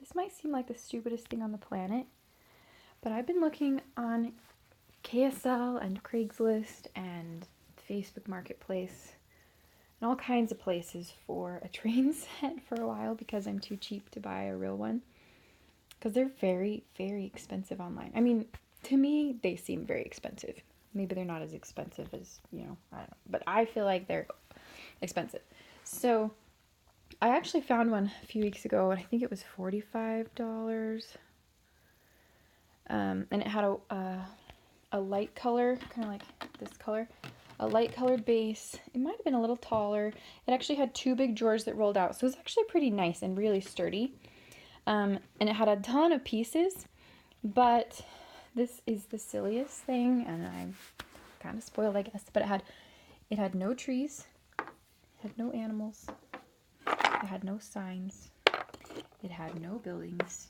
this might seem like the stupidest thing on the planet, but I've been looking on KSL and Craigslist and Facebook Marketplace and all kinds of places for a train set for a while because I'm too cheap to buy a real one. Because they're very, very expensive online. I mean, to me, they seem very expensive. Maybe they're not as expensive as, I don't know. But I feel like they're expensive. So I actually found one a few weeks ago, and I think it was $45. And it had a light color, kind of like this color. A light colored base. It might have been a little taller. It actually had 2 big drawers that rolled out. So it was actually pretty nice and really sturdy. And it had a ton of pieces, but this is the silliest thing, and I'm kind of spoiled, I guess, but it had no trees, it had no animals, it had no signs, it had no buildings,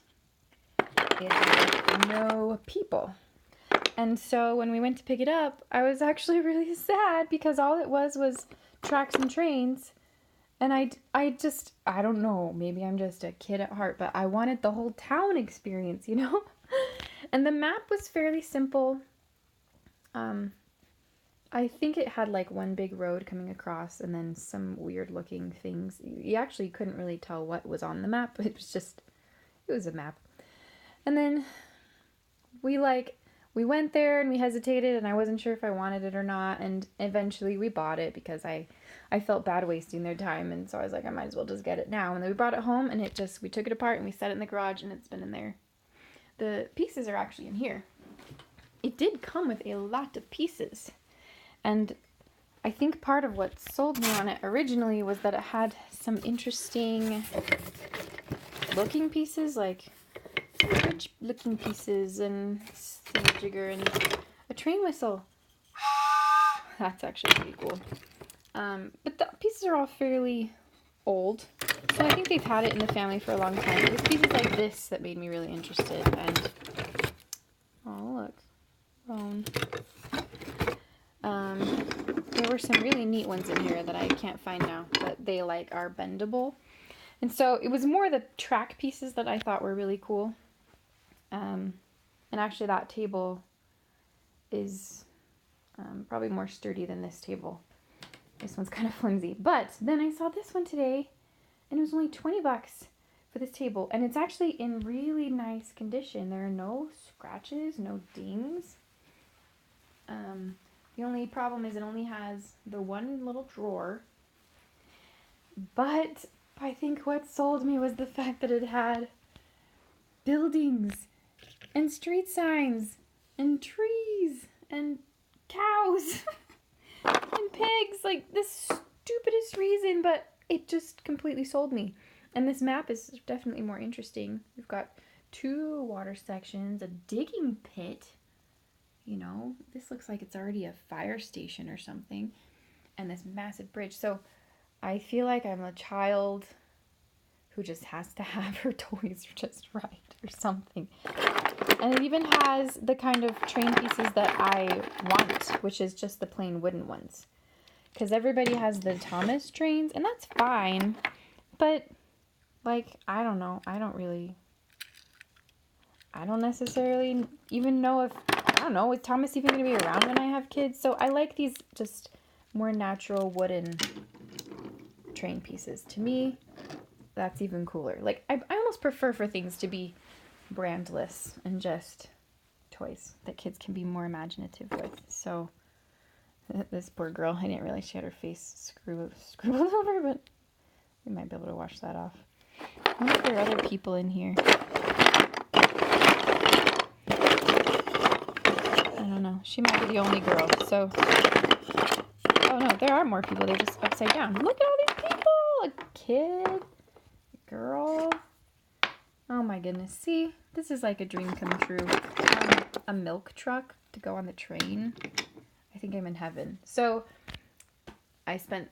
it had no people. And so when we went to pick it up, I was actually really sad because all it was tracks and trains. And I don't know, maybe I'm just a kid at heart, but I wanted the whole town experience, And the map was fairly simple. I think it had like one big road coming across and then some weird looking things. You actually couldn't really tell what was on the map. It was a map. And then we went there and we hesitated and I wasn't sure if I wanted it or not. And eventually we bought it because I felt bad wasting their time. And so I was like, I might as well just get it now. And then we brought it home and we took it apart and we set it in the garage and it's been in there. The pieces are actually in here. It did come with a lot of pieces. And I think part of what sold me on it originally was that it had some interesting looking pieces, like rich looking pieces and jigger and a train whistle. That's actually pretty cool. But the pieces are all fairly old. So I think they've had it in the family for a long time. It was pieces like this that made me really interested. And oh look, bone. There were some really neat ones in here that I can't find now, but they are bendable. And so it was more the track pieces that I thought were really cool. And actually that table is probably more sturdy than this table. This one's kind of flimsy. But then I saw this one today, and it was only $20 for this table. And it's actually in really nice condition. There are no scratches, no dings. The only problem is it only has the one little drawer. But I think what sold me was the fact that it had buildings and street signs and trees and cows and pigs. Like, the stupidest reason, but it just completely sold me. And this map is definitely more interesting. We've got 2 water sections, a digging pit. This looks like it's already a fire station or something. And this massive bridge. So I feel like I'm a child who just has to have her toys just right or something. And it even has the kind of train pieces that I want, which is just the plain wooden ones. Because everybody has the Thomas trains, and that's fine. But, I don't know. I don't necessarily even know if, is Thomas even going to be around when I have kids? So I like these just more natural wooden train pieces. To me, that's even cooler. I almost prefer for things to be brandless and just toys that kids can be more imaginative with. So this poor girl, I didn't realize she had her face scribbled over, but we might be able to wash that off. I wonder if there are other people in here. I don't know. She might be the only girl, so... Oh no, there are more people. They're just upside down. Look at all these people! A kid, a girl. Oh my goodness. See, this is like a dream come true. A milk truck to go on the train. I think I'm in heaven. So I spent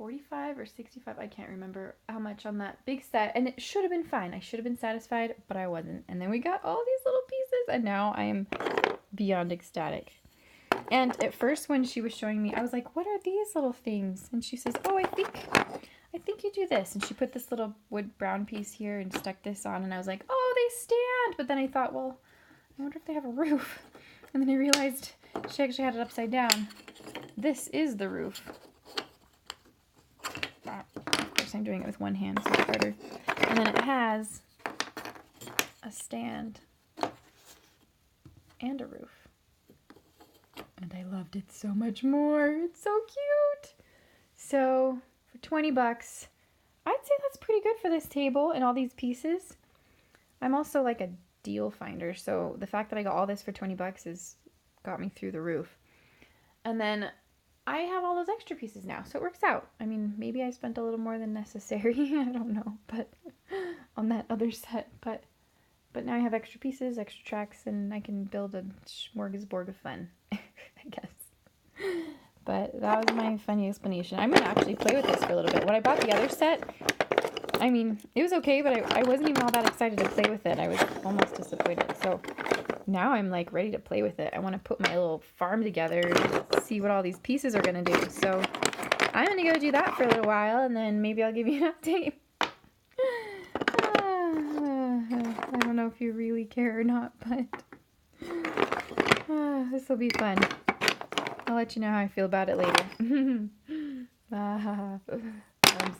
$45 or $65, I can't remember how much on that big set, and it should have been fine. I should have been satisfied, but I wasn't. And then we got all these little pieces, and now I am beyond ecstatic. And at first when she was showing me, I was like, what are these little things? And she says, oh, I I think you do this. And she put this little wood brown piece here and stuck this on. And I was like, oh, they stand. But then I thought, well, I wonder if they have a roof. And then I realized she actually had it upside down. This is the roof. Of course, I'm doing it with one hand, so it's harder. And then it has a stand and a roof. And I loved it so much more. It's so cute. So for 20 bucks, I'd say that's pretty good for this table and all these pieces. I'm also like a deal finder, so the fact that I got all this for 20 bucks got me through the roof. And then I have all those extra pieces now, so it works out. I mean, maybe I spent a little more than necessary, I don't know, but on that other set, but now I have extra pieces, extra tracks, and I can build a smorgasbord of fun, I guess. But that was my funny explanation. I'm going to actually play with this for a little bit. When I bought the other set, I mean, it was okay, but I wasn't even all that excited to play with it. I was almost disappointed. So now I'm like ready to play with it. I want to put my little farm together and see what all these pieces are going to do. So I'm going to go do that for a little while, and then maybe I'll give you an update. I don't know if you really care or not, but this will be fun. I'll let you know how I feel about it later. I'm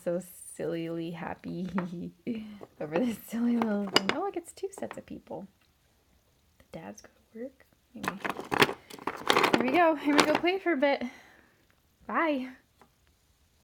so sillily happy over this silly little thing. Oh, look, it's 2 sets of people. The dads go to work. Anyway, here we go. Here we go play for a bit. Bye.